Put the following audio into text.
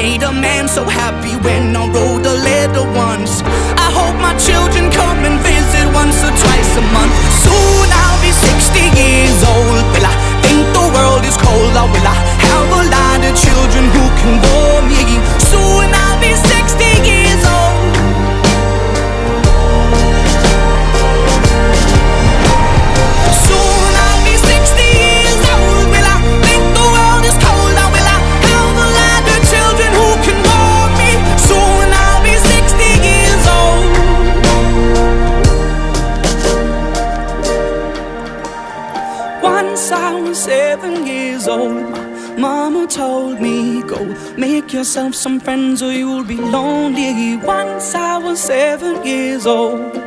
made a man so happy when I wrote a letter once. I hope my children come and visit once or twice a month. Soon I'll be 60 years old. Will I think the world is cold, or will I have a lot of children who can bore me? Soon I'll be 60 years old. Soon I'll be 60 years old. Will I think the world is cold, or will I have a lot of children who can bore me? Soon I'll be 60 years old. Once I was 7 years old. Mama told me, go make yourself some friends or you'll be lonely. Once I was 7 years old.